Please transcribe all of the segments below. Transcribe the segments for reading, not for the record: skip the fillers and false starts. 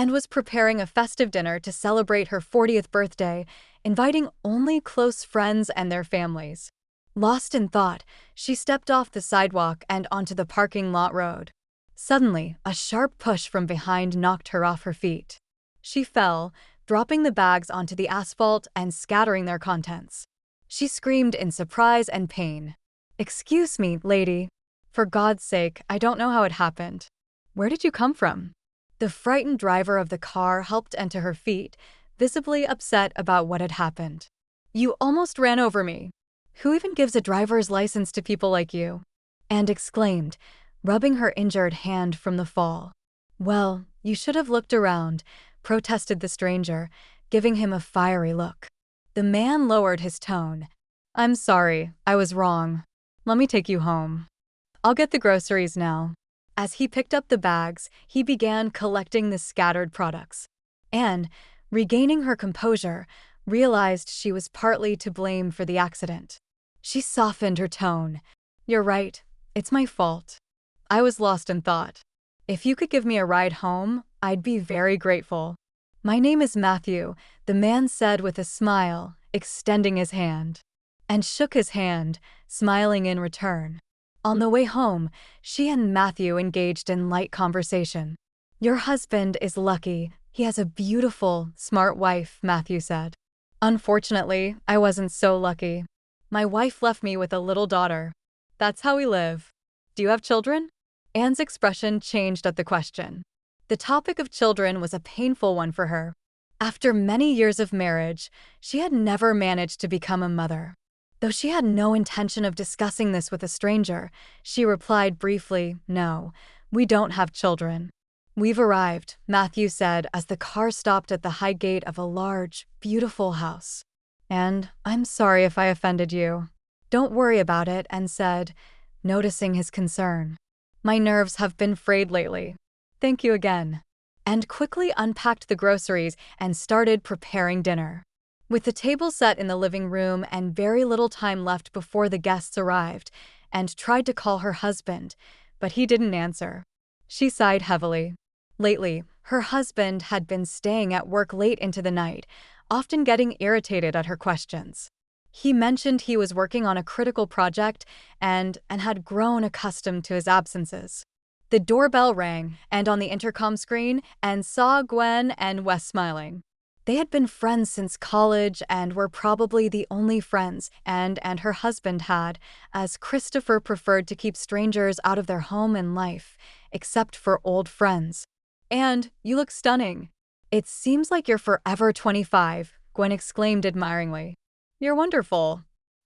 and was preparing a festive dinner to celebrate her 40th birthday, inviting only close friends and their families. Lost in thought, she stepped off the sidewalk and onto the parking lot road. Suddenly, a sharp push from behind knocked her off her feet. She fell, dropping the bags onto the asphalt and scattering their contents. She screamed in surprise and pain. "Excuse me, lady. For God's sake, I don't know how it happened. Where did you come from?" The frightened driver of the car helped to her feet, visibly upset about what had happened. "You almost ran over me. Who even gives a driver's license to people like you?" And exclaimed, rubbing her injured hand from the fall. "Well, you should have looked around," protested the stranger, giving him a fiery look. The man lowered his tone. "I'm sorry, I was wrong. Let me take you home. I'll get the groceries now." As he picked up the bags, he began collecting the scattered products. And, regaining her composure, realized she was partly to blame for the accident. She softened her tone. "You're right, it's my fault. I was lost in thought. If you could give me a ride home, I'd be very grateful." "My name is Matthew," the man said with a smile, extending his hand. And shook his hand, smiling in return. On the way home, she and Matthew engaged in light conversation. "Your husband is lucky. He has a beautiful, smart wife," Matthew said. "Unfortunately, I wasn't so lucky. My wife left me with a little daughter. That's how we live. Do you have children?" Anne's expression changed at the question. The topic of children was a painful one for her. After many years of marriage, she had never managed to become a mother. Though she had no intention of discussing this with a stranger, she replied briefly, "No, we don't have children." "We've arrived," Matthew said as the car stopped at the high gate of a large, beautiful house. "And I'm sorry if I offended you." "Don't worry about it," Anne said, noticing his concern. "My nerves have been frayed lately. Thank you again." And quickly unpacked the groceries and started preparing dinner. With the table set in the living room and very little time left before the guests arrived, and tried to call her husband, but he didn't answer. She sighed heavily. Lately, her husband had been staying at work late into the night, often getting irritated at her questions. He mentioned he was working on a critical project and had grown accustomed to his absences. The doorbell rang, and on the intercom screen, Anne saw Gwen and Wes smiling. They had been friends since college and were probably the only friends Anne and her husband had, as Christopher preferred to keep strangers out of their home and life, except for old friends. "And you look stunning. It seems like you're forever 25, Gwen exclaimed admiringly. "You're wonderful.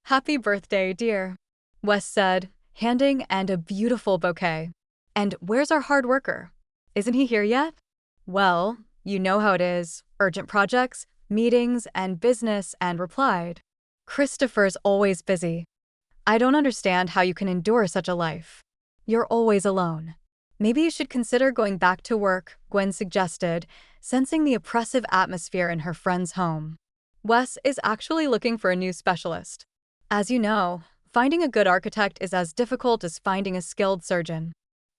Happy birthday, dear," Wes said, handing Anne a beautiful bouquet. "And where's our hard worker? Isn't he here yet?" "Well, you know how it is. Urgent projects, meetings, and business," Anne replied. "Christopher's always busy. I don't understand how you can endure such a life. You're always alone." "Maybe you should consider going back to work," Gwen suggested, sensing the oppressive atmosphere in her friend's home. "Wes is actually looking for a new specialist. As you know, finding a good architect is as difficult as finding a skilled surgeon.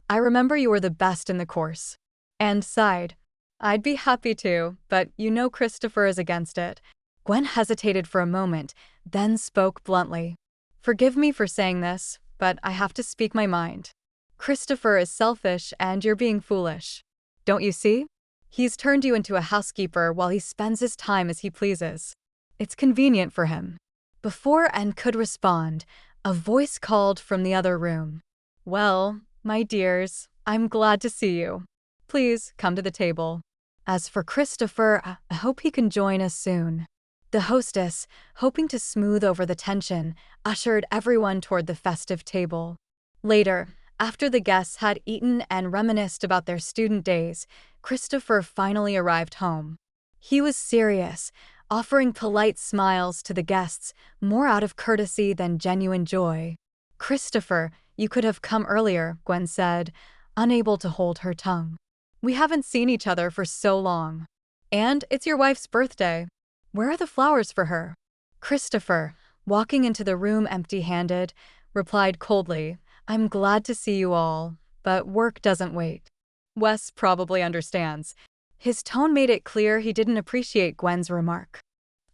I remember you were the best in the course." Anne sighed. "I'd be happy to, but you know Christopher is against it." Gwen hesitated for a moment, then spoke bluntly. "Forgive me for saying this, but I have to speak my mind. Christopher is selfish and you're being foolish. Don't you see? He's turned you into a housekeeper while he spends his time as he pleases. It's convenient for him." Before Anne could respond, a voice called from the other room. "Well, my dears, I'm glad to see you. Please come to the table. As for Christopher, I hope he can join us soon." The hostess, hoping to smooth over the tension, ushered everyone toward the festive table. Later, after the guests had eaten and reminisced about their student days, Christopher finally arrived home. He was serious, offering polite smiles to the guests, more out of courtesy than genuine joy. "Christopher, you could have come earlier," Gwen said, unable to hold her tongue. "We haven't seen each other for so long. And it's your wife's birthday. Where are the flowers for her?" Christopher, walking into the room empty-handed, replied coldly, "I'm glad to see you all, but work doesn't wait." "Wes probably understands," His tone made it clear he didn't appreciate Gwen's remark.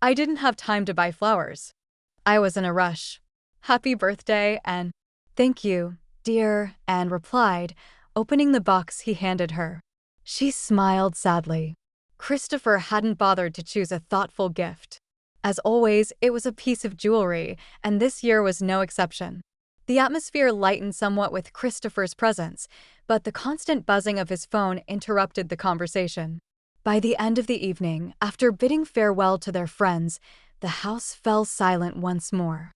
I didn't have time to buy flowers. I was in a rush. Happy birthday, and thank you, dear, Anne replied, opening the box he handed her. She smiled sadly. Christopher hadn't bothered to choose a thoughtful gift. As always, it was a piece of jewelry, and this year was no exception. The atmosphere lightened somewhat with Christopher's presence, but the constant buzzing of his phone interrupted the conversation. By the end of the evening, after bidding farewell to their friends, the house fell silent once more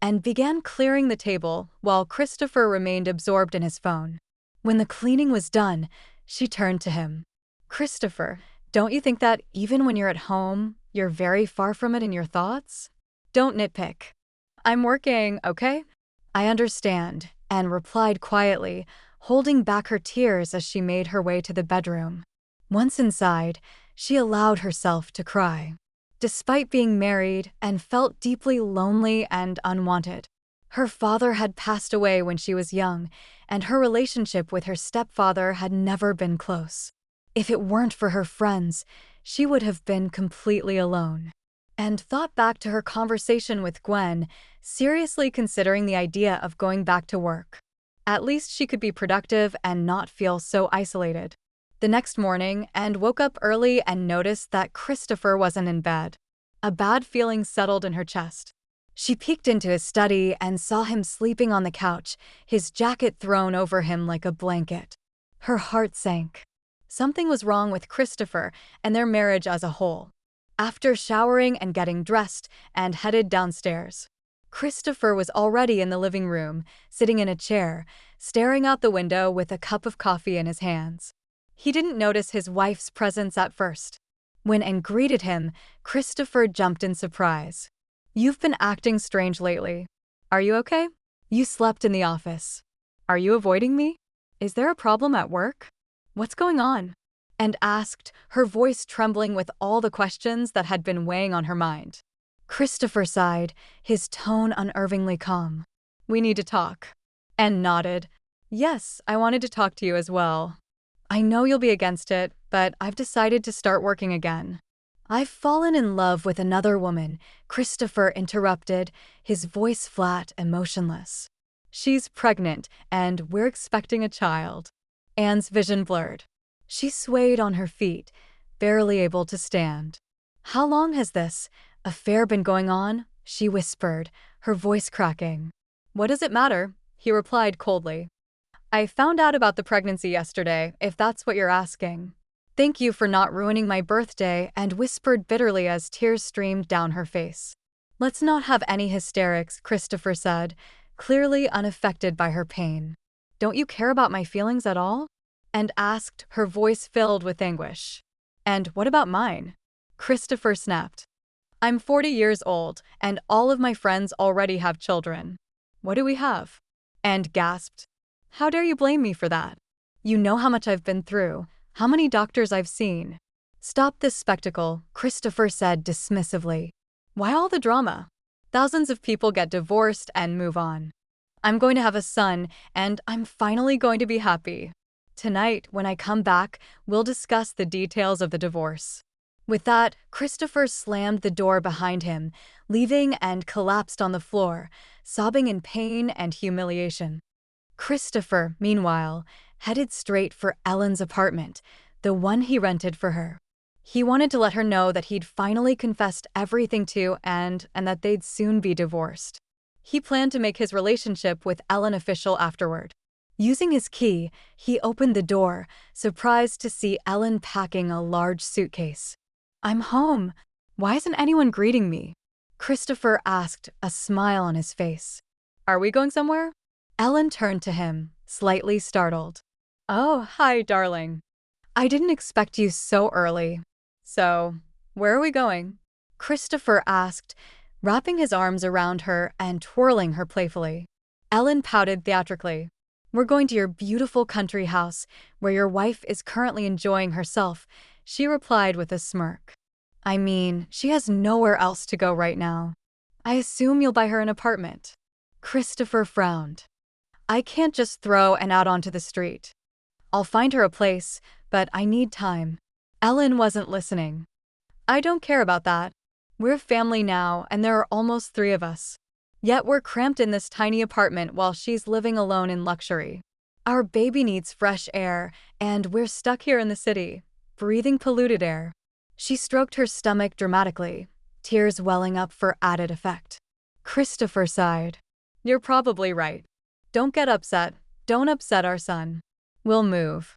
and began clearing the table while Christopher remained absorbed in his phone. When the cleaning was done, she turned to him. Christopher, don't you think that even when you're at home, you're very far from it in your thoughts? Don't nitpick. I'm working, okay? I understand, Anne replied quietly, holding back her tears as she made her way to the bedroom. Once inside, she allowed herself to cry. Despite being married, Anne felt deeply lonely and unwanted. Her father had passed away when she was young, and her relationship with her stepfather had never been close. If it weren't for her friends, she would have been completely alone. And thought back to her conversation with Gwen, seriously considering the idea of going back to work. At least she could be productive and not feel so isolated. The next morning, Anne woke up early and noticed that Christopher wasn't in bed. A bad feeling settled in her chest. She peeked into his study and saw him sleeping on the couch, his jacket thrown over him like a blanket. Her heart sank. Something was wrong with Christopher and their marriage as a whole. After showering and getting dressed, Anne headed downstairs. Christopher was already in the living room, sitting in a chair, staring out the window with a cup of coffee in his hands. He didn't notice his wife's presence at first. When Anne greeted him, Christopher jumped in surprise. You've been acting strange lately. Are you okay? You slept in the office. Are you avoiding me? Is there a problem at work? What's going on? Anne asked, her voice trembling with all the questions that had been weighing on her mind. Christopher sighed, his tone unnervingly calm. We need to talk. Anne nodded. Yes, I wanted to talk to you as well. I know you'll be against it, but I've decided to start working again. I've fallen in love with another woman, Christopher interrupted, his voice flat and motionless. She's pregnant, and we're expecting a child. Anne's vision blurred. She swayed on her feet, barely able to stand. How long has this affair been going on? She whispered, her voice cracking. What does it matter? He replied coldly. I found out about the pregnancy yesterday, if that's what you're asking. Thank you for not ruining my birthday, and whispered bitterly as tears streamed down her face. Let's not have any hysterics, Christopher said, clearly unaffected by her pain. Don't you care about my feelings at all? And asked, her voice filled with anguish. And what about mine? Christopher snapped. I'm 40 years old, and all of my friends already have children. What do we have? And gasped. How dare you blame me for that? You know how much I've been through, how many doctors I've seen. Stop this spectacle, Christopher said dismissively. Why all the drama? Thousands of people get divorced and move on. I'm going to have a son, and I'm finally going to be happy. Tonight, when I come back, we'll discuss the details of the divorce. With that, Christopher slammed the door behind him, leaving and collapsed on the floor, sobbing in pain and humiliation. Christopher, meanwhile, headed straight for Ellen's apartment, the one he rented for her. He wanted to let her know that he'd finally confessed everything to and that they'd soon be divorced. He planned to make his relationship with Ellen official afterward. Using his key, he opened the door, surprised to see Ellen packing a large suitcase. I'm home. Why isn't anyone greeting me? Christopher asked, a smile on his face. Are we going somewhere? Ellen turned to him, slightly startled. Oh, hi, darling. I didn't expect you so early. So, where are we going? Christopher asked, wrapping his arms around her and twirling her playfully. Ellen pouted theatrically. We're going to your beautiful country house, where your wife is currently enjoying herself, she replied with a smirk. I mean, she has nowhere else to go right now. I assume you'll buy her an apartment. Christopher frowned. I can't just throw an out onto the street. I'll find her a place, but I need time. Ellen wasn't listening. I don't care about that. We're family now, and there are almost 3 of us. Yet we're cramped in this tiny apartment while she's living alone in luxury. Our baby needs fresh air, and we're stuck here in the city, breathing polluted air. She stroked her stomach dramatically, tears welling up for added effect. Christopher sighed. You're probably right. Don't get upset. Don't upset our son. We'll move.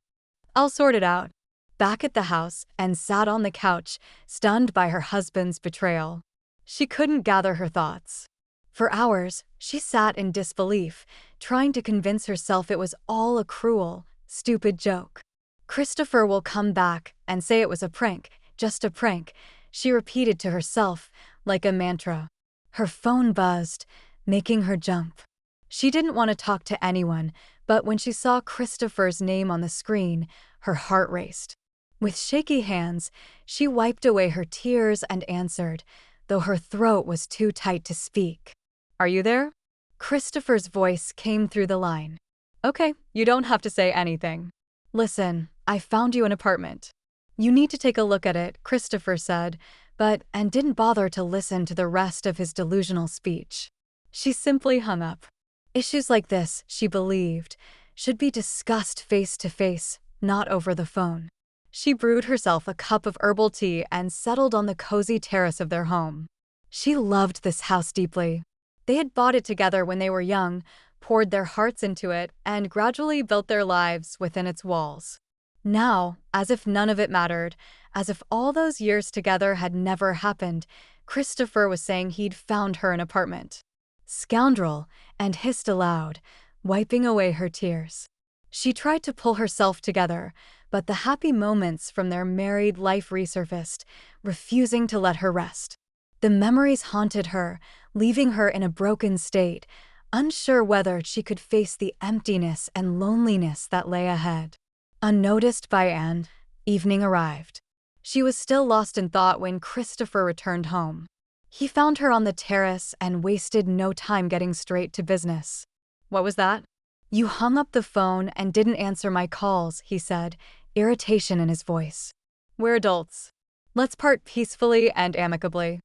I'll sort it out. Back at the house, Anne sat on the couch, stunned by her husband's betrayal. She couldn't gather her thoughts. For hours, she sat in disbelief, trying to convince herself it was all a cruel, stupid joke. Christopher will come back and say it was a prank, just a prank, she repeated to herself, like a mantra. Her phone buzzed, making her jump. She didn't want to talk to anyone, but when she saw Christopher's name on the screen, her heart raced. With shaky hands, she wiped away her tears and answered, though her throat was too tight to speak. Are you there? Christopher's voice came through the line. Okay, you don't have to say anything. Listen, I found you an apartment. You need to take a look at it, Christopher said, and didn't bother to listen to the rest of his delusional speech. She simply hung up. Issues like this, she believed, should be discussed face to face, not over the phone. She brewed herself a cup of herbal tea and settled on the cozy terrace of their home. She loved this house deeply. They had bought it together when they were young, poured their hearts into it, and gradually built their lives within its walls. Now, as if none of it mattered, as if all those years together had never happened, Christopher was saying he'd found her an apartment. Scoundrel, and hissed aloud, wiping away her tears. She tried to pull herself together, but the happy moments from their married life resurfaced, refusing to let her rest. The memories haunted her, leaving her in a broken state, unsure whether she could face the emptiness and loneliness that lay ahead. Unnoticed by Anne, evening arrived. She was still lost in thought when Christopher returned home. He found her on the terrace and wasted no time getting straight to business. What was that? You hung up the phone and didn't answer my calls, he said, irritation in his voice. We're adults. Let's part peacefully and amicably.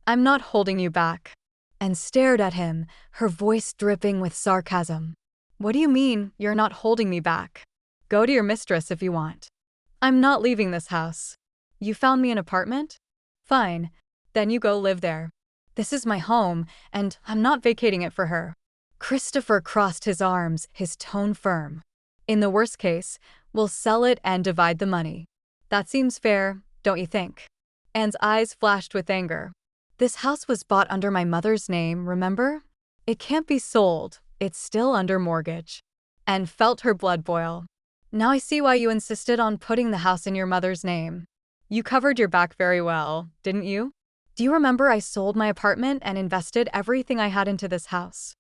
I'm not holding you back. And stared at him, her voice dripping with sarcasm. What do you mean, you're not holding me back? Go to your mistress if you want. I'm not leaving this house. You found me an apartment? Fine. Then you go live there. This is my home, and I'm not vacating it for her. Christopher crossed his arms, his tone firm. In the worst case, we'll sell it and divide the money. That seems fair, don't you think? Anne's eyes flashed with anger. This house was bought under my mother's name, remember? It can't be sold, it's still under mortgage. Anne felt her blood boil. Now I see why you insisted on putting the house in your mother's name. You covered your back very well, didn't you? Do you remember I sold my apartment and invested everything I had into this house?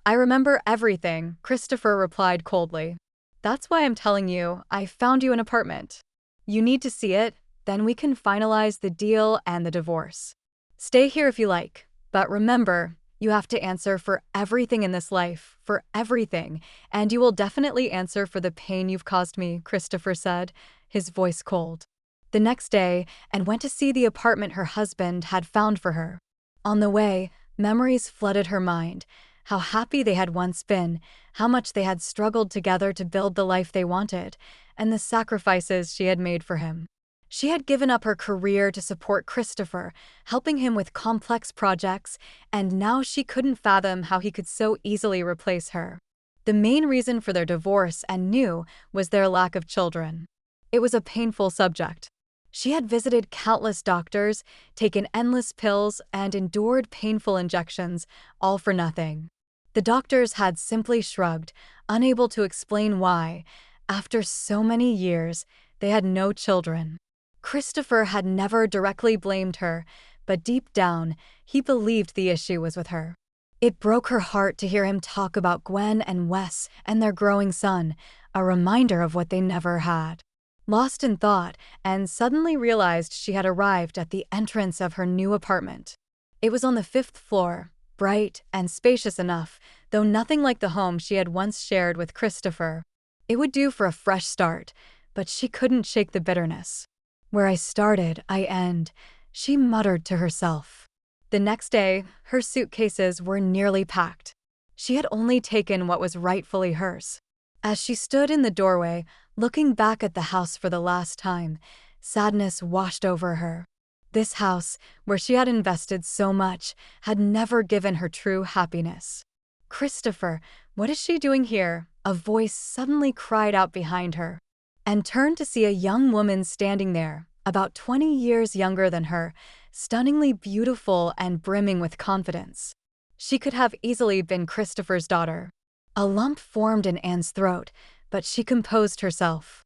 I remember everything, Christopher replied coldly. That's why I'm telling you, I found you an apartment. You need to see it, then we can finalize the deal and the divorce. Stay here if you like, but remember, you have to answer for everything in this life, for everything, and you will definitely answer for the pain you've caused me, Christopher said, his voice cold. The next day, Anne went to see the apartment her husband had found for her. On the way, memories flooded her mind. How happy they had once been, how much they had struggled together to build the life they wanted, and the sacrifices she had made for him. She had given up her career to support Christopher, helping him with complex projects, and now she couldn't fathom how he could so easily replace her. The main reason for their divorce, Anne knew, was their lack of children. It was a painful subject. She had visited countless doctors, taken endless pills, and endured painful injections, all for nothing. The doctors had simply shrugged, unable to explain why, after so many years, they had no children. Christopher had never directly blamed her, but deep down, he believed the issue was with her. It broke her heart to hear him talk about Gwen and Wes and their growing son, a reminder of what they never had. Lost in thought, Anne suddenly realized she had arrived at the entrance of her new apartment. It was on the 5th floor, bright and spacious enough, though nothing like the home she had once shared with Christopher. It would do for a fresh start, but she couldn't shake the bitterness. Where I started, I end, she muttered to herself. The next day, her suitcases were nearly packed. She had only taken what was rightfully hers. As she stood in the doorway, looking back at the house for the last time, sadness washed over her. This house, where she had invested so much, had never given her true happiness. "Christopher, what is she doing here?" a voice suddenly cried out behind her, and turned to see a young woman standing there, about 20 years younger than her, stunningly beautiful and brimming with confidence. She could have easily been Christopher's daughter. A lump formed in Anne's throat, but she composed herself.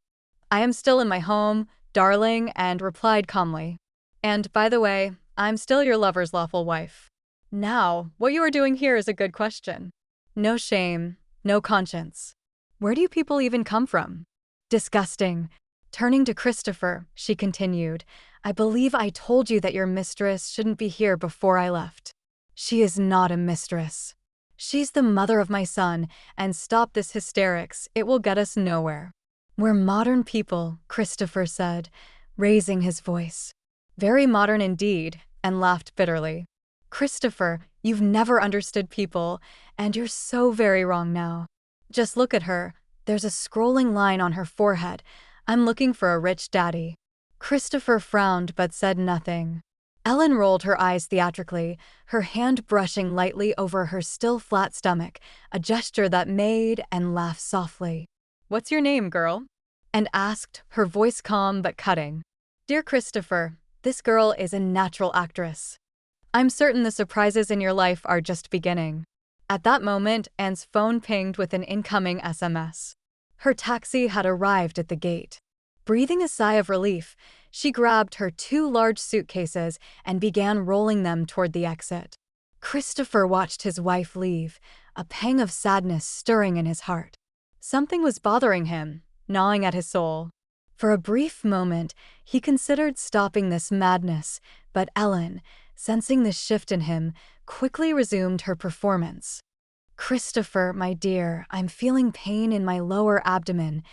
"I am still in my home, darling," and replied calmly. "And, by the way, I'm still your lover's lawful wife." Now, what you are doing here is a good question. No shame, no conscience. Where do you people even come from? Disgusting. Turning to Christopher, she continued, "I believe I told you that your mistress shouldn't be here before I left. She is not a mistress. She's the mother of my son, and stop this hysterics, it will get us nowhere." "We're modern people," Christopher said, raising his voice. "Very modern indeed," and laughed bitterly. "Christopher, you've never understood people, and you're so very wrong now. Just look at her. There's a scrolling line on her forehead. I'm looking for a rich daddy." Christopher frowned but said nothing. Ellen rolled her eyes theatrically, her hand brushing lightly over her still flat stomach, a gesture that made Anne laugh softly. "What's your name, girl?" and asked, her voice calm but cutting. "Dear Christopher, this girl is a natural actress. I'm certain the surprises in your life are just beginning." At that moment, Anne's phone pinged with an incoming SMS. Her taxi had arrived at the gate. Breathing a sigh of relief, she grabbed her 2 large suitcases and began rolling them toward the exit. Christopher watched his wife leave, a pang of sadness stirring in his heart. Something was bothering him, gnawing at his soul. For a brief moment, he considered stopping this madness, but Ellen, sensing the shift in him, quickly resumed her performance. "Christopher, my dear, I'm feeling pain in my lower abdomen,"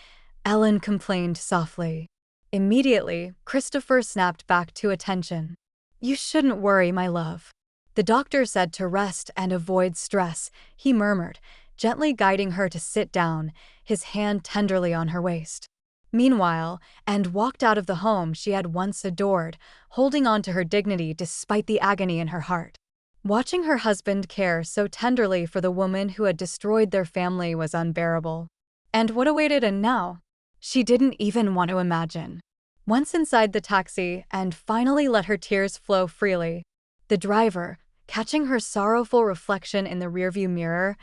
Ellen complained softly. Immediately, Christopher snapped back to attention. "You shouldn't worry, my love. The doctor said to rest and avoid stress," he murmured, gently guiding her to sit down, his hand tenderly on her waist. Meanwhile, Anne walked out of the home she had once adored, holding on to her dignity despite the agony in her heart. Watching her husband care so tenderly for the woman who had destroyed their family was unbearable. And what awaited Anne now? She didn't even want to imagine. Once inside the taxi, Anne finally let her tears flow freely. The driver, catching her sorrowful reflection in the rearview mirror,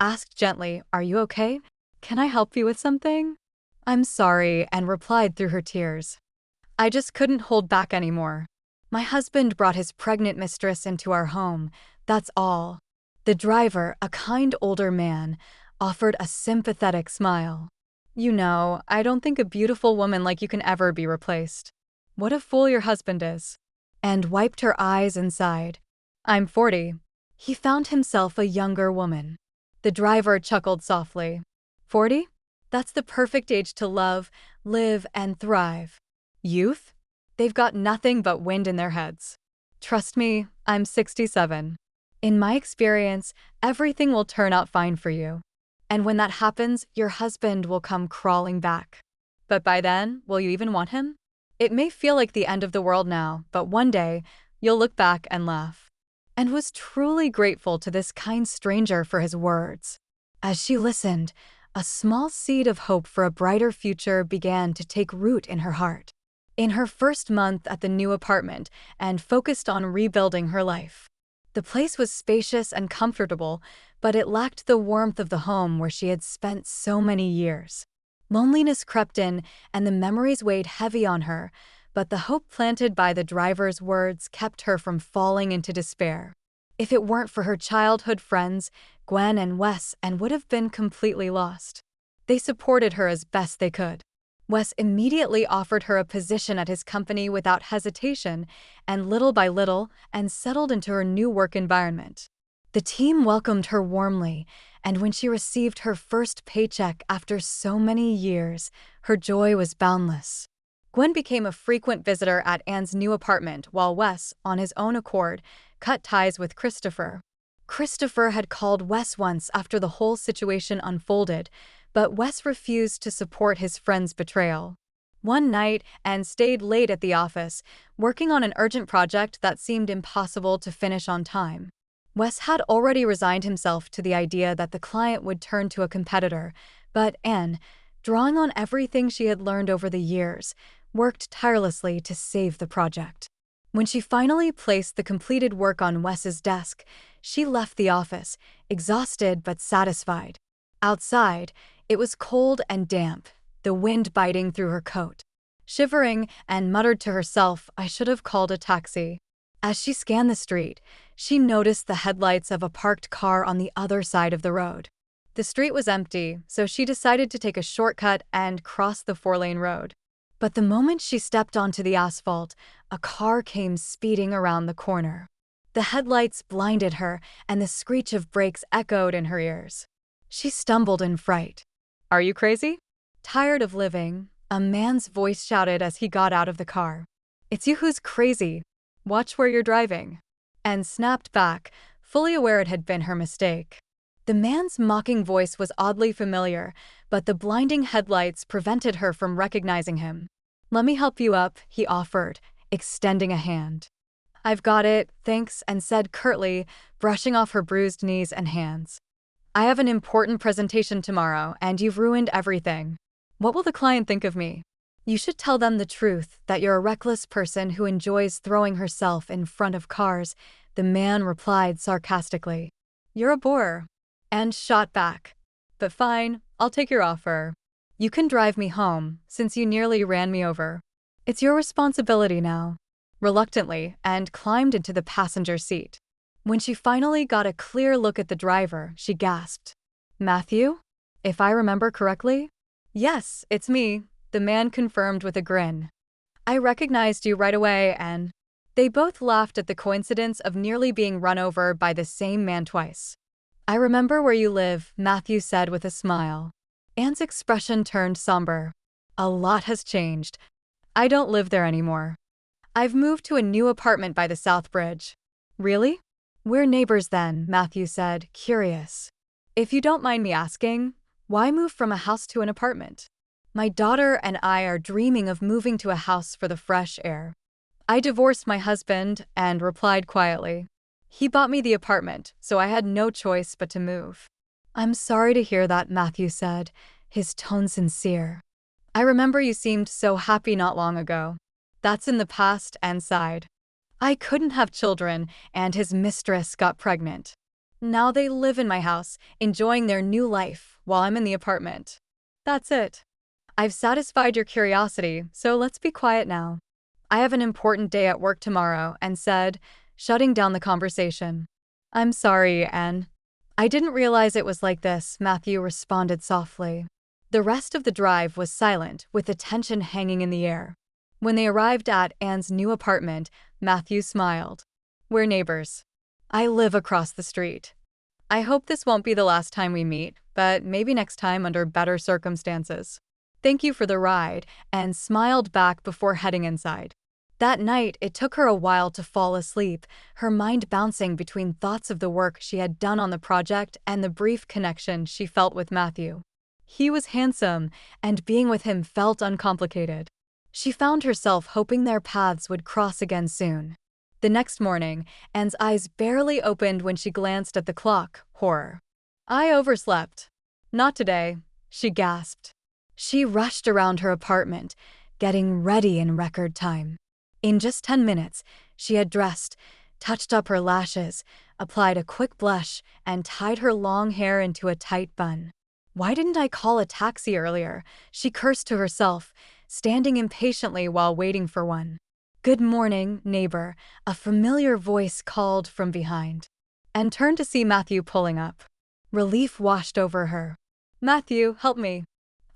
asked gently, "Are you okay? Can I help you with something?" "I'm sorry," Anne replied through her tears. "I just couldn't hold back anymore. My husband brought his pregnant mistress into our home, that's all." The driver, a kind older man, offered a sympathetic smile. "You know, I don't think a beautiful woman like you can ever be replaced. What a fool your husband is." And wiped her eyes and sighed. "I'm 40. He found himself a younger woman." The driver chuckled softly. 40? That's the perfect age to love, live, and thrive. Youth? They've got nothing but wind in their heads. Trust me, I'm 67. In my experience, everything will turn out fine for you. And when that happens, your husband will come crawling back. But by then, will you even want him? It may feel like the end of the world now, but one day, you'll look back and laugh. And was truly grateful to this kind stranger for his words. As she listened, a small seed of hope for a brighter future began to take root in her heart. In her first month at the new apartment, Anne focused on rebuilding her life. The place was spacious and comfortable, but it lacked the warmth of the home where she had spent so many years. Loneliness crept in, and the memories weighed heavy on her, but the hope planted by the driver's words kept her from falling into despair. If it weren't for her childhood friends, Gwen and Wes, Anne would have been completely lost. They supported her as best they could. Wes immediately offered her a position at his company without hesitation, and little by little, Anne settled into her new work environment. The team welcomed her warmly, and when she received her first paycheck after so many years, her joy was boundless. Gwen became a frequent visitor at Anne's new apartment while Wes, on his own accord, cut ties with Christopher. Christopher had called Wes once after the whole situation unfolded, but Wes refused to support his friend's betrayal. One night, Anne stayed late at the office, working on an urgent project that seemed impossible to finish on time. Wes had already resigned himself to the idea that the client would turn to a competitor, but Anne, drawing on everything she had learned over the years, worked tirelessly to save the project. When she finally placed the completed work on Wes's desk, she left the office, exhausted but satisfied. Outside, it was cold and damp, the wind biting through her coat. Shivering, Anne muttered to herself, "I should have called a taxi." As she scanned the street, she noticed the headlights of a parked car on the other side of the road. The street was empty, so she decided to take a shortcut and cross the four-lane road. But the moment she stepped onto the asphalt, a car came speeding around the corner. The headlights blinded her, and the screech of brakes echoed in her ears. She stumbled in fright. "Are you crazy?" Tired of living, a man's voice shouted as he got out of the car. "It's you who's crazy. Watch where you're driving." Anne snapped back, fully aware it had been her mistake. The man's mocking voice was oddly familiar, but the blinding headlights prevented her from recognizing him. "Let me help you up," he offered, extending a hand. "I've got it, thanks," Anne said curtly, brushing off her bruised knees and hands. "I have an important presentation tomorrow, and you've ruined everything. What will the client think of me?" "You should tell them the truth, that you're a reckless person who enjoys throwing herself in front of cars," the man replied sarcastically. "You're a bore." Anne shot back. "But fine, I'll take your offer. You can drive me home, since you nearly ran me over. It's your responsibility now." Reluctantly, Anne climbed into the passenger seat. When she finally got a clear look at the driver, she gasped. "Matthew? If I remember correctly?" "Yes, it's me," the man confirmed with a grin. "I recognized you right away," and they both laughed at the coincidence of nearly being run over by the same man twice. "I remember where you live," Matthew said with a smile. Anne's expression turned somber. "A lot has changed. I don't live there anymore. I've moved to a new apartment by the South Bridge." "Really?" "We're neighbors then," Matthew said, curious. "If you don't mind me asking, why move from a house to an apartment?" "My daughter and I are dreaming of moving to a house for the fresh air." "I divorced my husband," Anne replied quietly. "He bought me the apartment, so I had no choice but to move." "I'm sorry to hear that," Matthew said, his tone sincere. "I remember you seemed so happy not long ago." "That's in the past," Anne sighed. "I couldn't have children, and his mistress got pregnant. Now they live in my house, enjoying their new life, while I'm in the apartment. That's it. I've satisfied your curiosity, so let's be quiet now. I have an important day at work tomorrow," Anne said, shutting down the conversation. "I'm sorry, Anne. I didn't realize it was like this," Matthew responded softly. The rest of the drive was silent, with the tension hanging in the air. When they arrived at Anne's new apartment, Matthew smiled. "We're neighbors. I live across the street. I hope this won't be the last time we meet, but maybe next time under better circumstances. Thank you for the ride," Anne smiled back before heading inside. That night, it took her a while to fall asleep, her mind bouncing between thoughts of the work she had done on the project and the brief connection she felt with Matthew. He was handsome, and being with him felt uncomplicated. She found herself hoping their paths would cross again soon. The next morning, Anne's eyes barely opened when she glanced at the clock. Horror. "I overslept. Not today," she gasped. She rushed around her apartment, getting ready in record time. In just 10 minutes, she had dressed, touched up her lashes, applied a quick blush, and tied her long hair into a tight bun. "Why didn't I call a taxi earlier?" she cursed to herself, standing impatiently while waiting for one. "Good morning, neighbor," a familiar voice called from behind, and turned to see Matthew pulling up. Relief washed over her. "Matthew, help me.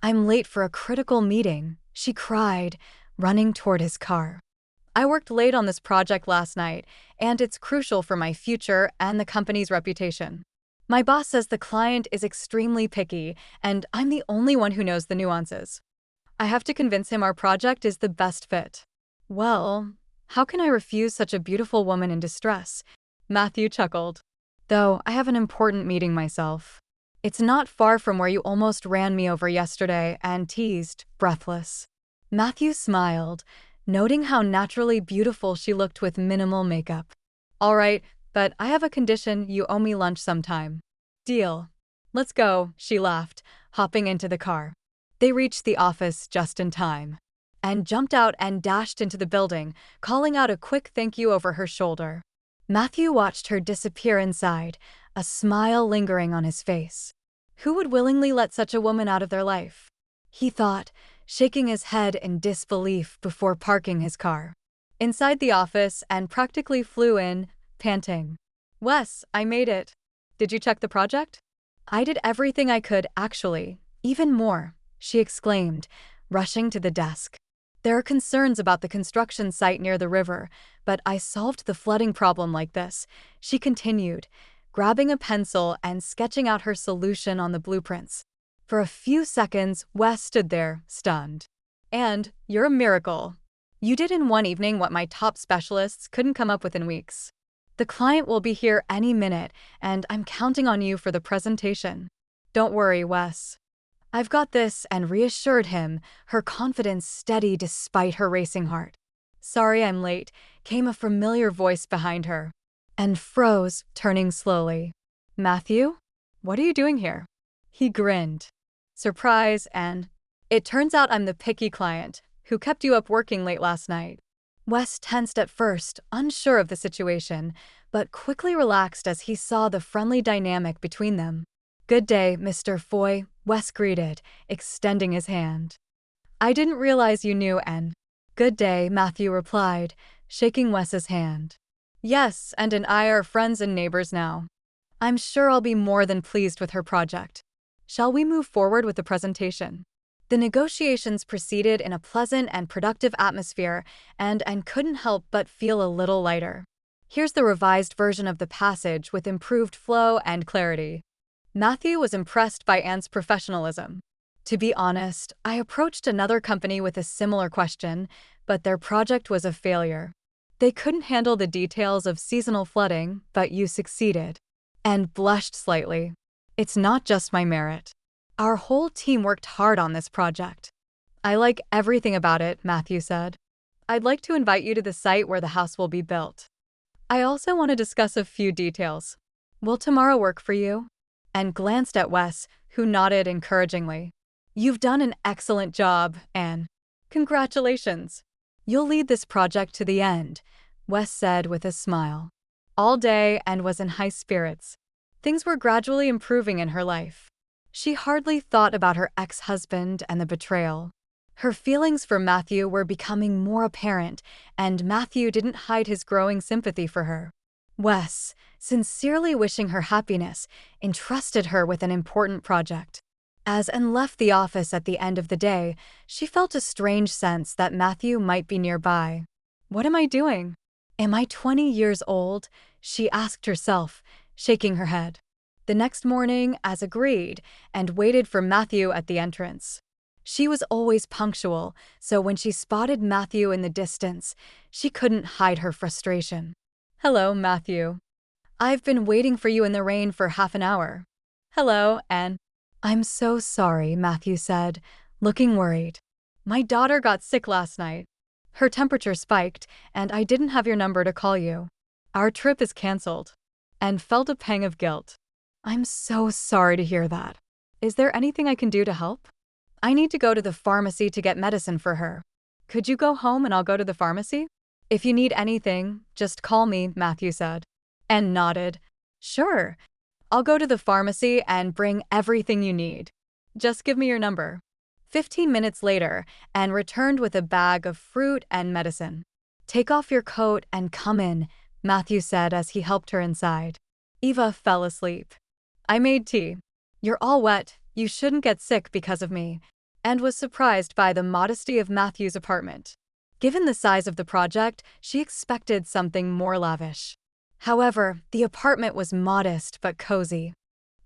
I'm late for a critical meeting," she cried, running toward his car. "I worked late on this project last night, and it's crucial for my future and the company's reputation. My boss says the client is extremely picky, and I'm the only one who knows the nuances." I have to convince him our project is the best fit. Well, how can I refuse such a beautiful woman in distress? Matthew chuckled. Though I have an important meeting myself. It's not far from where you almost ran me over yesterday and teased, breathless. Matthew smiled, noting how naturally beautiful she looked with minimal makeup. All right, but I have a condition: you owe me lunch sometime. Deal. Let's go, she laughed, hopping into the car. They reached the office just in time and jumped out and dashed into the building, calling out a quick thank you over her shoulder. Matthew watched her disappear inside, a smile lingering on his face. Who would willingly let such a woman out of their life? He thought, shaking his head in disbelief before parking his car. Inside the office, Anne practically flew in, panting. Wes, I made it. Did you check the project? I did everything I could, actually. Even more, she exclaimed, rushing to the desk. There are concerns about the construction site near the river, but I solved the flooding problem like this, she continued, grabbing a pencil and sketching out her solution on the blueprints. For a few seconds, Wes stood there, stunned. And you're a miracle. You did in one evening what my top specialists couldn't come up with in weeks. The client will be here any minute, and I'm counting on you for the presentation. Don't worry, Wes. I've got this, and reassured him, her confidence steady despite her racing heart. Sorry I'm late, came a familiar voice behind her. And froze, turning slowly. Matthew? What are you doing here? He grinned. Surprise, and it turns out I'm the picky client who kept you up working late last night. Wes tensed at first, unsure of the situation, but quickly relaxed as he saw the friendly dynamic between them. Good day, Mr. Foy, Wes greeted, extending his hand. I didn't realize you knew, and good day, Matthew replied, shaking Wes's hand. Yes, and I are friends and neighbors now. I'm sure I'll be more than pleased with her project. Shall we move forward with the presentation? The negotiations proceeded in a pleasant and productive atmosphere, and Anne couldn't help but feel a little lighter. Here's the revised version of the passage with improved flow and clarity. Matthew was impressed by Anne's professionalism. To be honest, I approached another company with a similar question, but their project was a failure. They couldn't handle the details of seasonal flooding, but you succeeded. Anne blushed slightly. It's not just my merit. Our whole team worked hard on this project. I like everything about it, Matthew said. I'd like to invite you to the site where the house will be built. I also want to discuss a few details. Will tomorrow work for you? And glanced at Wes, who nodded encouragingly. You've done an excellent job, Anne. Congratulations. You'll lead this project to the end, Wes said with a smile. All day, Anne was in high spirits. Things were gradually improving in her life. She hardly thought about her ex-husband and the betrayal. Her feelings for Matthew were becoming more apparent, and Matthew didn't hide his growing sympathy for her. Wes, sincerely wishing her happiness, entrusted her with an important project. As Anne left the office at the end of the day, she felt a strange sense that Matthew might be nearby. What am I doing? Am I 20 years old? She asked herself, shaking her head. The next morning, as agreed, and waited for Matthew at the entrance. She was always punctual, so when she spotted Matthew in the distance, she couldn't hide her frustration. Hello, Matthew. I've been waiting for you in the rain for half an hour. Hello, Anne. I'm so sorry, Matthew said, looking worried. My daughter got sick last night. Her temperature spiked, and I didn't have your number to call you. Our trip is canceled. Anne felt a pang of guilt. I'm so sorry to hear that. Is there anything I can do to help? I need to go to the pharmacy to get medicine for her. Could you go home and I'll go to the pharmacy? If you need anything, just call me, Matthew said. Anne nodded. Sure. I'll go to the pharmacy and bring everything you need. Just give me your number. 15 minutes later, Anne returned with a bag of fruit and medicine. Take off your coat and come in, Matthew said as he helped her inside. Eva fell asleep. I made tea. You're all wet, you shouldn't get sick because of me, and was surprised by the modesty of Matthew's apartment. Given the size of the project, she expected something more lavish. However, the apartment was modest but cozy.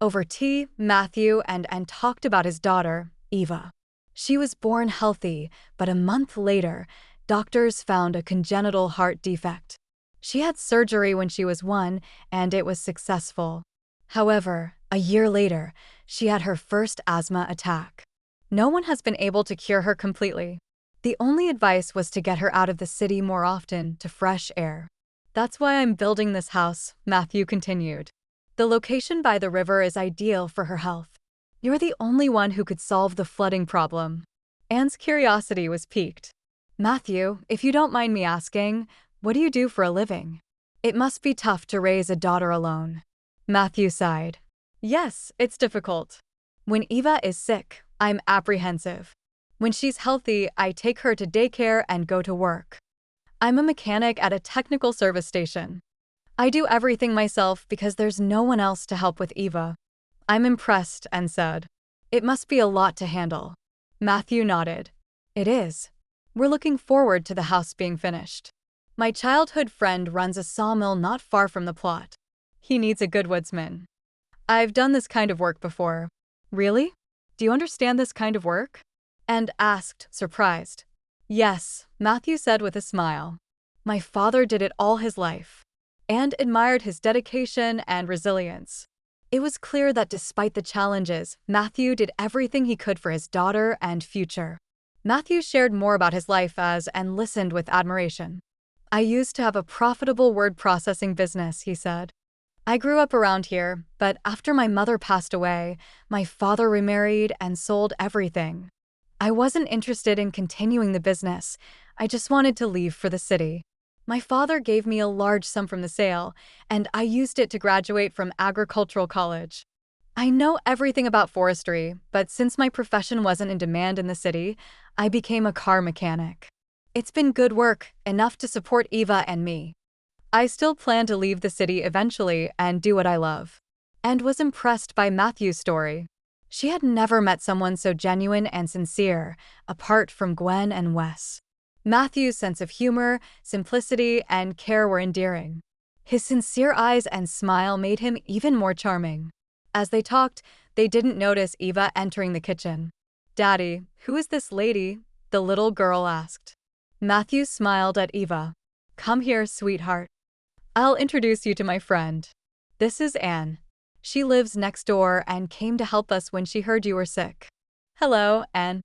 Over tea, Matthew and Anne talked about his daughter, Eva. She was born healthy, but a month later, doctors found a congenital heart defect. She had surgery when she was 1, and it was successful. However, a year later, she had her first asthma attack. No one has been able to cure her completely. The only advice was to get her out of the city more often to fresh air. That's why I'm building this house, Matthew continued. The location by the river is ideal for her health. You're the only one who could solve the flooding problem. Anne's curiosity was piqued. Matthew, if you don't mind me asking, what do you do for a living? It must be tough to raise a daughter alone. Matthew sighed. Yes, it's difficult. When Eva is sick, I'm apprehensive. When she's healthy, I take her to daycare and go to work. I'm a mechanic at a technical service station. I do everything myself because there's no one else to help with Eva. I'm impressed and said, "It must be a lot to handle." Matthew nodded. It is. We're looking forward to the house being finished. My childhood friend runs a sawmill not far from the plot. He needs a good woodsman. I've done this kind of work before. Really? Do you understand this kind of work? Anne asked, surprised. Yes, Matthew said with a smile. My father did it all his life. Anne admired his dedication and resilience. It was clear that despite the challenges, Matthew did everything he could for his daughter and future. Matthew shared more about his life as Anne listened with admiration. I used to have a profitable word processing business, he said. I grew up around here, but after my mother passed away, my father remarried and sold everything. I wasn't interested in continuing the business. I just wanted to leave for the city. My father gave me a large sum from the sale, and I used it to graduate from agricultural college. I know everything about forestry, but since my profession wasn't in demand in the city, I became a car mechanic. It's been good work, enough to support Eva and me. I still plan to leave the city eventually and do what I love. And was impressed by Matthew's story. She had never met someone so genuine and sincere, apart from Gwen and Wes. Matthew's sense of humor, simplicity, and care were endearing. His sincere eyes and smile made him even more charming. As they talked, they didn't notice Eva entering the kitchen. Daddy, who is this lady? The little girl asked. Matthew smiled at Eva. Come here, sweetheart. I'll introduce you to my friend. This is Anne. She lives next door and came to help us when she heard you were sick. Hello, Anne.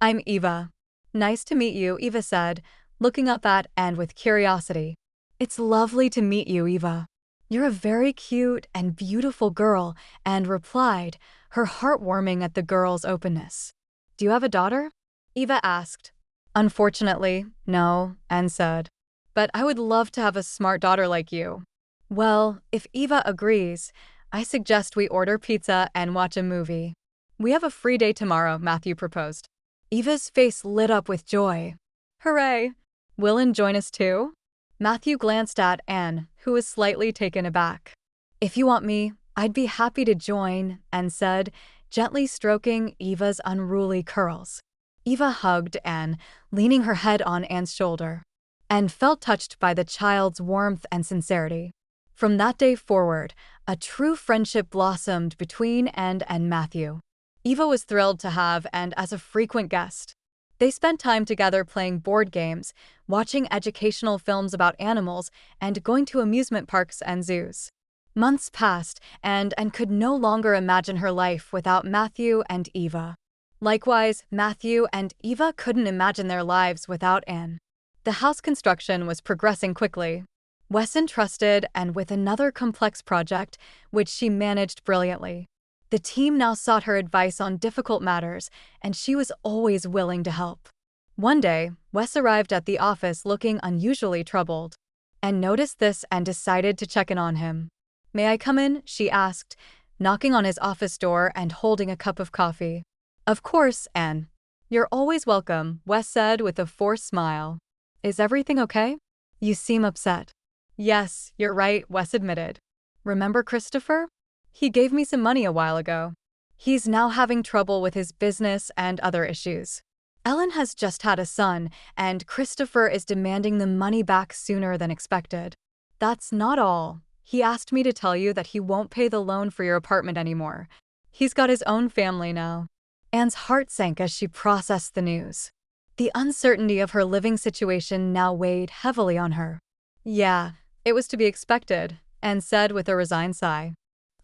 I'm Eva. Nice to meet you, Eva said, looking up at Anne with curiosity. It's lovely to meet you, Eva. You're a very cute and beautiful girl, Anne replied, her heart warming at the girl's openness. Do you have a daughter? Eva asked. Unfortunately, no, Anne said. But I would love to have a smart daughter like you. Well, if Eva agrees, I suggest we order pizza and watch a movie. We have a free day tomorrow, Matthew proposed. Eva's face lit up with joy. Hooray! Will Anne join us too? Matthew glanced at Anne, who was slightly taken aback. If you want me, I'd be happy to join, Anne said, gently stroking Eva's unruly curls. Eva hugged Anne, leaning her head on Anne's shoulder. Anne felt touched by the child's warmth and sincerity. From that day forward, a true friendship blossomed between Anne and Matthew. Eva was thrilled to have Anne as a frequent guest. They spent time together playing board games, watching educational films about animals, and going to amusement parks and zoos. Months passed, and Anne could no longer imagine her life without Matthew and Eva. Likewise, Matthew and Eva couldn't imagine their lives without Anne. The house construction was progressing quickly. Wes entrusted Anne with another complex project, which she managed brilliantly. The team now sought her advice on difficult matters, and she was always willing to help. One day, Wes arrived at the office looking unusually troubled. Anne noticed this and decided to check in on him. May I come in? She asked, knocking on his office door and holding a cup of coffee. Of course, Anne. You're always welcome, Wes said with a forced smile. Is everything okay? You seem upset. Yes, you're right, Wes admitted. Remember Christopher? He gave me some money a while ago. He's now having trouble with his business and other issues. Ellen has just had a son, and Christopher is demanding the money back sooner than expected. That's not all. He asked me to tell you that he won't pay the loan for your apartment anymore. He's got his own family now. Anne's heart sank as she processed the news. The uncertainty of her living situation now weighed heavily on her. Yeah, it was to be expected, Anne said with a resigned sigh.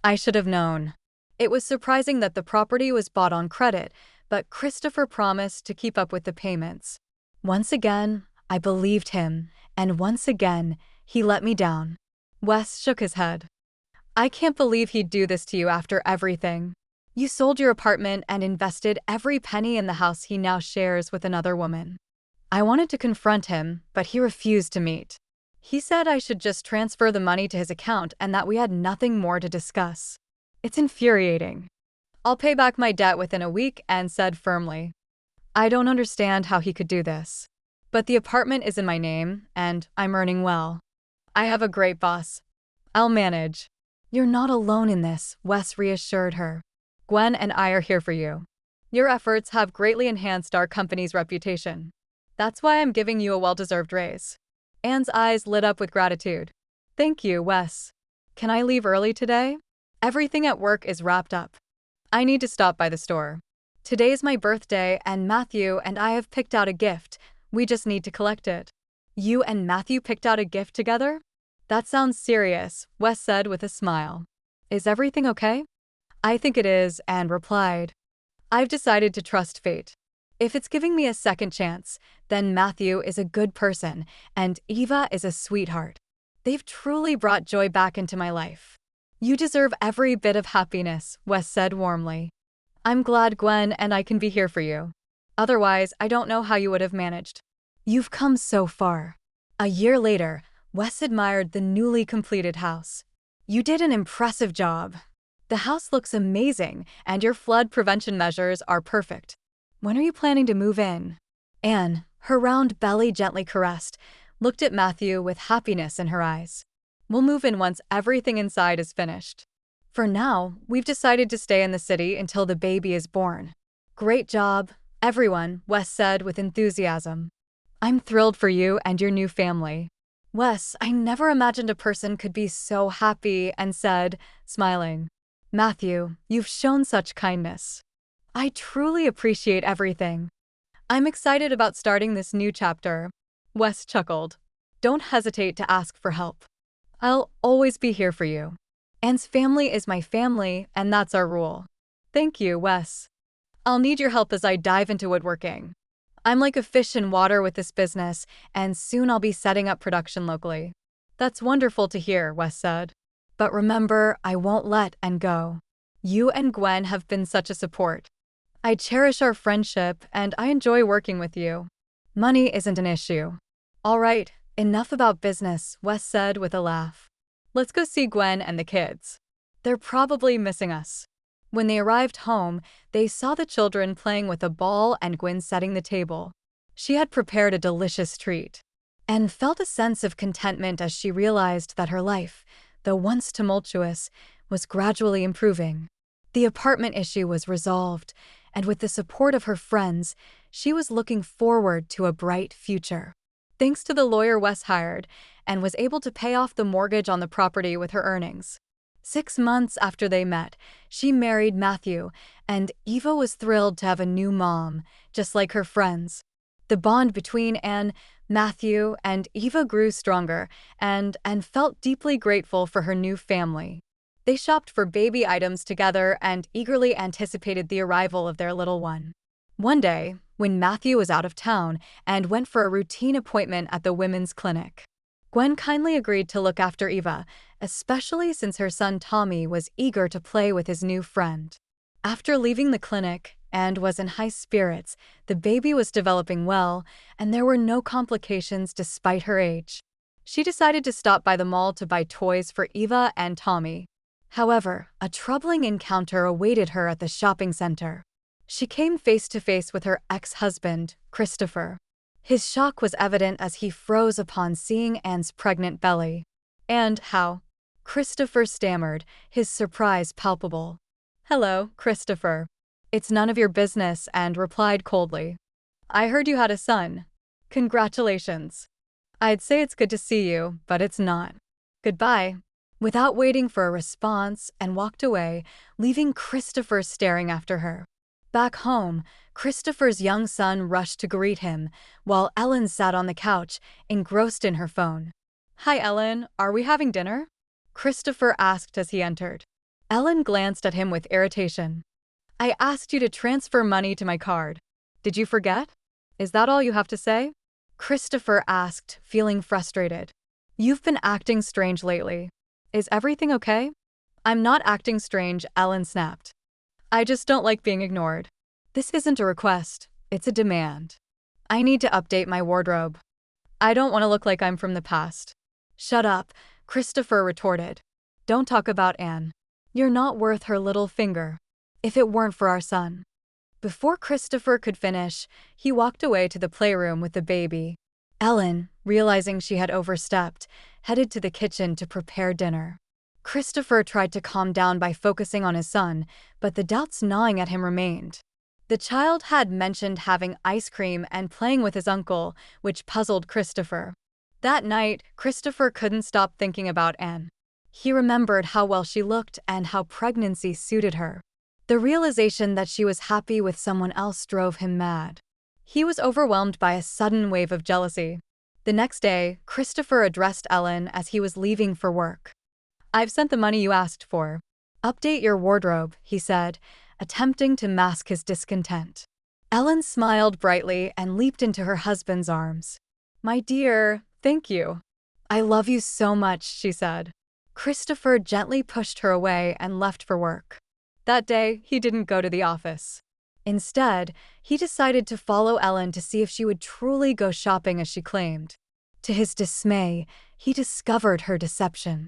I should have known. It was surprising that the property was bought on credit, but Christopher promised to keep up with the payments. Once again, I believed him, and once again, he let me down. Wes shook his head. I can't believe he'd do this to you after everything. You sold your apartment and invested every penny in the house he now shares with another woman. I wanted to confront him, but he refused to meet. He said I should just transfer the money to his account and that we had nothing more to discuss. It's infuriating. I'll pay back my debt within a week, Anne said firmly. I don't understand how he could do this. But the apartment is in my name, and I'm earning well. I have a great boss. I'll manage. You're not alone in this, Wes reassured her. Gwen and I are here for you. Your efforts have greatly enhanced our company's reputation. That's why I'm giving you a well-deserved raise. Anne's eyes lit up with gratitude. Thank you, Wes. Can I leave early today? Everything at work is wrapped up. I need to stop by the store. Today's my birthday, and Matthew and I have picked out a gift. We just need to collect it. You and Matthew picked out a gift together? That sounds serious, Wes said with a smile. Is everything okay? I think it is, Anne replied. I've decided to trust fate. If it's giving me a second chance, then Matthew is a good person, and Eva is a sweetheart. They've truly brought joy back into my life. You deserve every bit of happiness, Wes said warmly. I'm glad Gwen and I can be here for you. Otherwise, I don't know how you would have managed. You've come so far. A year later, Wes admired the newly completed house. You did an impressive job. The house looks amazing, and your flood prevention measures are perfect. When are you planning to move in? Anne, her round belly gently caressed, looked at Matthew with happiness in her eyes. We'll move in once everything inside is finished. For now, we've decided to stay in the city until the baby is born. Great job, everyone, Wes said with enthusiasm. I'm thrilled for you and your new family. Wes, I never imagined a person could be so happy, and said, smiling. Matthew, you've shown such kindness. I truly appreciate everything. I'm excited about starting this new chapter. Wes chuckled. Don't hesitate to ask for help. I'll always be here for you. Anne's family is my family, and that's our rule. Thank you, Wes. I'll need your help as I dive into woodworking. I'm like a fish in water with this business, and soon I'll be setting up production locally. That's wonderful to hear, Wes said. But remember, I won't let Anne go. You and Gwen have been such a support. I cherish our friendship, and I enjoy working with you. Money isn't an issue. All right, enough about business, Wes said with a laugh. Let's go see Gwen and the kids. They're probably missing us. When they arrived home, they saw the children playing with a ball and Gwen setting the table. She had prepared a delicious treat. Anne felt a sense of contentment as she realized that her life, though once tumultuous, was gradually improving. The apartment issue was resolved, and with the support of her friends, she was looking forward to a bright future. Thanks to the lawyer Wes hired, Anne was able to pay off the mortgage on the property with her earnings. 6 months after they met, she married Matthew, and Eva was thrilled to have a new mom, just like her friends. The bond between Anne, Matthew, and Eva grew stronger, and Anne felt deeply grateful for her new family. They shopped for baby items together and eagerly anticipated the arrival of their little one. One day, when Matthew was out of town, Anne went for a routine appointment at the women's clinic. Gwen kindly agreed to look after Eva, especially since her son Tommy was eager to play with his new friend. After leaving the clinic, Anne was in high spirits. The baby was developing well, and there were no complications despite her age. She decided to stop by the mall to buy toys for Eva and Tommy. However, a troubling encounter awaited her at the shopping center. She came face to face with her ex-husband, Christopher. His shock was evident as he froze upon seeing Anne's pregnant belly. And how? Christopher stammered, his surprise palpable. Hello, Christopher. It's none of your business, Anne replied coldly. I heard you had a son. Congratulations. I'd say it's good to see you, but it's not. Goodbye. Without waiting for a response, Anne walked away, leaving Christopher staring after her. Back home, Christopher's young son rushed to greet him, while Ellen sat on the couch, engrossed in her phone. "Hi, Ellen, are we having dinner?" Christopher asked as he entered. Ellen glanced at him with irritation. "I asked you to transfer money to my card. Did you forget? Is that all you have to say?" Christopher asked, feeling frustrated. "You've been acting strange lately. Is everything okay?" "I'm not acting strange," Ellen snapped. "I just don't like being ignored. This isn't a request, it's a demand. I need to update my wardrobe. I don't want to look like I'm from the past." "Shut up," Christopher retorted. "Don't talk about Anne. You're not worth her little finger. If it weren't for our son." Before Christopher could finish, he walked away to the playroom with the baby. Ellen, realizing she had overstepped, headed to the kitchen to prepare dinner. Christopher tried to calm down by focusing on his son, but the doubts gnawing at him remained. The child had mentioned having ice cream and playing with his uncle, which puzzled Christopher. That night, Christopher couldn't stop thinking about Anne. He remembered how well she looked and how pregnancy suited her. The realization that she was happy with someone else drove him mad. He was overwhelmed by a sudden wave of jealousy. The next day, Christopher addressed Ellen as he was leaving for work. "I've sent the money you asked for. Update your wardrobe," he said, attempting to mask his discontent. Ellen smiled brightly and leaped into her husband's arms. "My dear, thank you. I love you so much," she said. Christopher gently pushed her away and left for work. That day, he didn't go to the office. Instead, he decided to follow Ellen to see if she would truly go shopping as she claimed. To his dismay, he discovered her deception.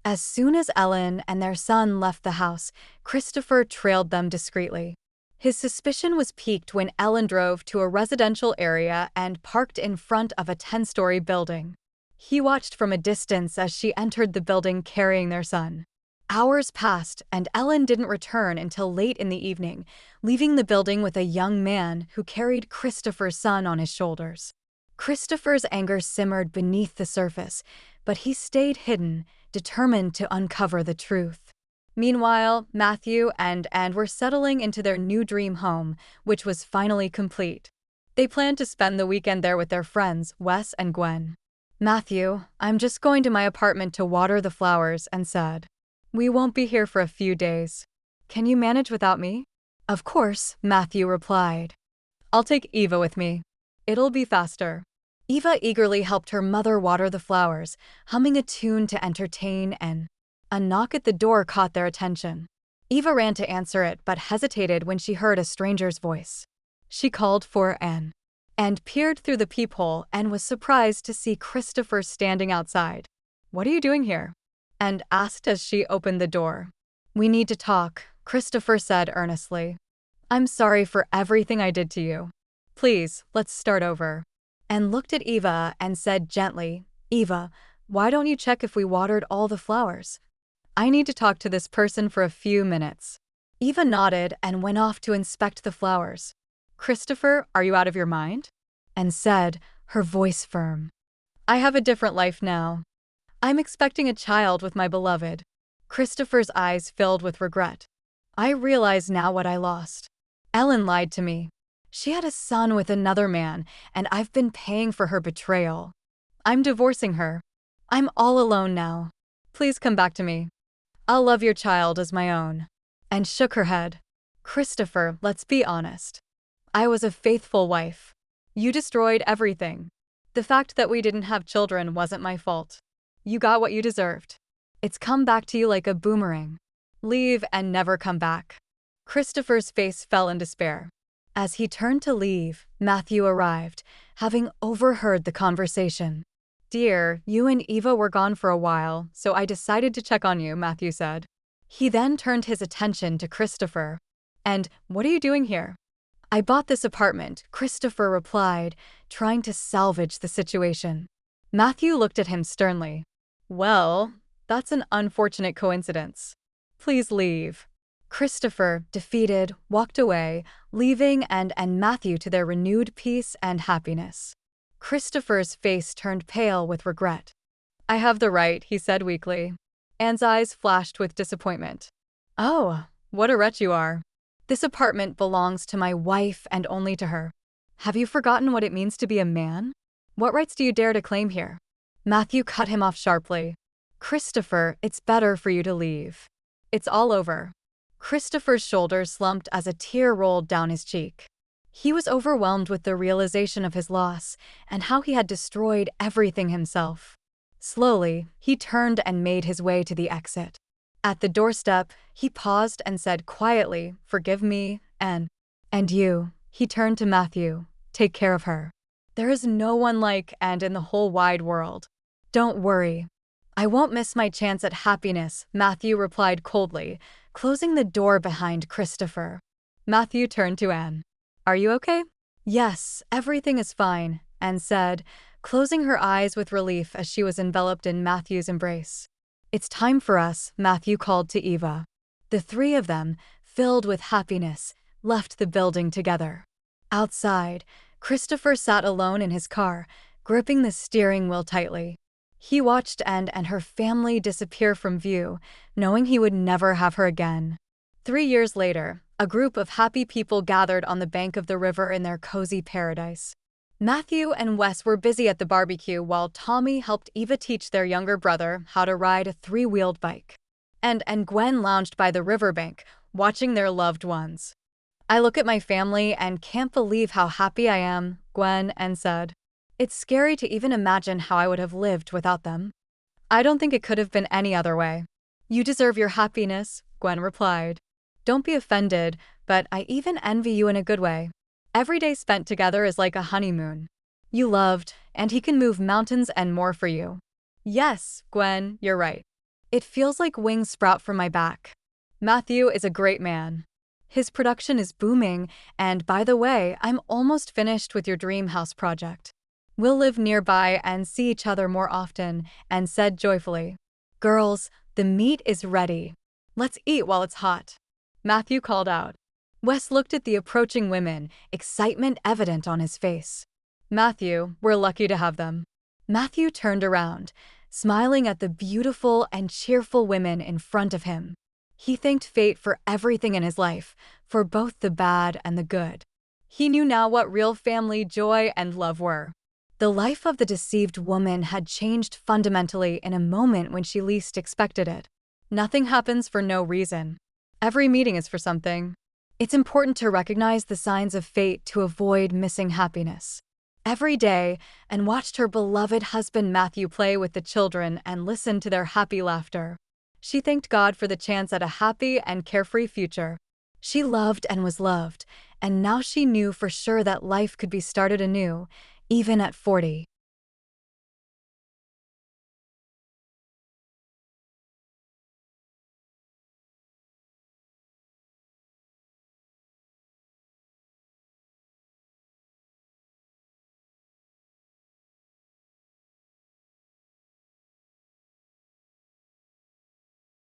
As soon as Ellen and their son left the house, Christopher trailed them discreetly. His suspicion was piqued when Ellen drove to a residential area and parked in front of a 10-story building. He watched from a distance as she entered the building carrying their son. Hours passed, and Ellen didn't return until late in the evening, leaving the building with a young man who carried Christopher's son on his shoulders. Christopher's anger simmered beneath the surface, but he stayed hidden, determined to uncover the truth. Meanwhile, Matthew and Anne were settling into their new dream home, which was finally complete. They planned to spend the weekend there with their friends, Wes and Gwen. Matthew, "I'm just going to my apartment to water the flowers," and said, "We won't be here for a few days. Can you manage without me?" "Of course," Matthew replied. "I'll take Eva with me. It'll be faster." Eva eagerly helped her mother water the flowers, humming a tune to entertain, and a knock at the door caught their attention. Eva ran to answer it but hesitated when she heard a stranger's voice. She called for Anne, and peered through the peephole and was surprised to see Christopher standing outside. "What are you doing here?" Anne asked as she opened the door. "We need to talk," Christopher said earnestly. "I'm sorry for everything I did to you. Please, let's start over." Anne looked at Eva and said gently, "Eva, why don't you check if we watered all the flowers? I need to talk to this person for a few minutes." Eva nodded and went off to inspect the flowers. "Christopher, are you out of your mind?" Anne said, her voice firm. "I have a different life now. I'm expecting a child with my beloved." Christopher's eyes filled with regret. "I realize now what I lost. Ellen lied to me. She had a son with another man, and I've been paying for her betrayal. I'm divorcing her. I'm all alone now. Please come back to me. I'll love your child as my own." And shook her head. "Christopher, let's be honest. I was a faithful wife. You destroyed everything. The fact that we didn't have children wasn't my fault. You got what you deserved. It's come back to you like a boomerang. Leave and never come back." Christopher's face fell in despair. As he turned to leave, Matthew arrived, having overheard the conversation. "Dear, you and Eva were gone for a while, so I decided to check on you," Matthew said. He then turned his attention to Christopher. "And what are you doing here?" "I bought this apartment," Christopher replied, trying to salvage the situation. Matthew looked at him sternly. "Well, that's an unfortunate coincidence. Please leave." Christopher, defeated, walked away, leaving Anne and Matthew to their renewed peace and happiness. Christopher's face turned pale with regret. "I have the right," he said weakly. Anne's eyes flashed with disappointment. "Oh, what a wretch you are. This apartment belongs to my wife and only to her. Have you forgotten what it means to be a man? What rights do you dare to claim here? Matthew cut him off sharply. Christopher, it's better for you to leave. It's all over. Christopher's shoulders slumped as a tear rolled down his cheek. He was overwhelmed with the realization of his loss and how he had destroyed everything himself. Slowly, he turned and made his way to the exit. At the doorstep, he paused and said quietly, "Forgive me, and you." He turned to Matthew. "Take care of her. There is no one like and in the whole wide world. Don't worry. I won't miss my chance at happiness," Matthew replied coldly, closing the door behind Christopher. Matthew turned to Anne. "Are you okay?" "Yes, everything is fine," Anne said, closing her eyes with relief as she was enveloped in Matthew's embrace. "It's time for us," Matthew called to Eva. The three of them, filled with happiness, left the building together. Outside, Christopher sat alone in his car, gripping the steering wheel tightly. He watched Anne and her family disappear from view, knowing he would never have her again. 3 years later, a group of happy people gathered on the bank of the river in their cozy paradise. Matthew and Wes were busy at the barbecue while Tommy helped Eva teach their younger brother how to ride a three-wheeled bike. And Gwen lounged by the riverbank, watching their loved ones. "I look at my family and can't believe how happy I am," Gwen said. "It's scary to even imagine how I would have lived without them. I don't think it could have been any other way." "You deserve your happiness," Gwen replied. "Don't be offended, but I even envy you in a good way. Every day spent together is like a honeymoon. You loved, and he can move mountains and more for you." "Yes, Gwen, you're right. It feels like wings sprout from my back. Matthew is a great man. His production is booming, and by the way, I'm almost finished with your dream house project. We'll live nearby and see each other more often," Anne said joyfully. "Girls, the meat is ready. Let's eat while it's hot," Matthew called out. Wes looked at the approaching women, excitement evident on his face. "Matthew, we're lucky to have them." Matthew turned around, smiling at the beautiful and cheerful women in front of him. He thanked fate for everything in his life, for both the bad and the good. He knew now what real family joy and love were. The life of the deceived woman had changed fundamentally in a moment when she least expected it. Nothing happens for no reason. Every meeting is for something. It's important to recognize the signs of fate to avoid missing happiness. Every day, Anne watched her beloved husband Matthew play with the children and listen to their happy laughter. She thanked God for the chance at a happy and carefree future. She loved and was loved, and now she knew for sure that life could be started anew, even at 40.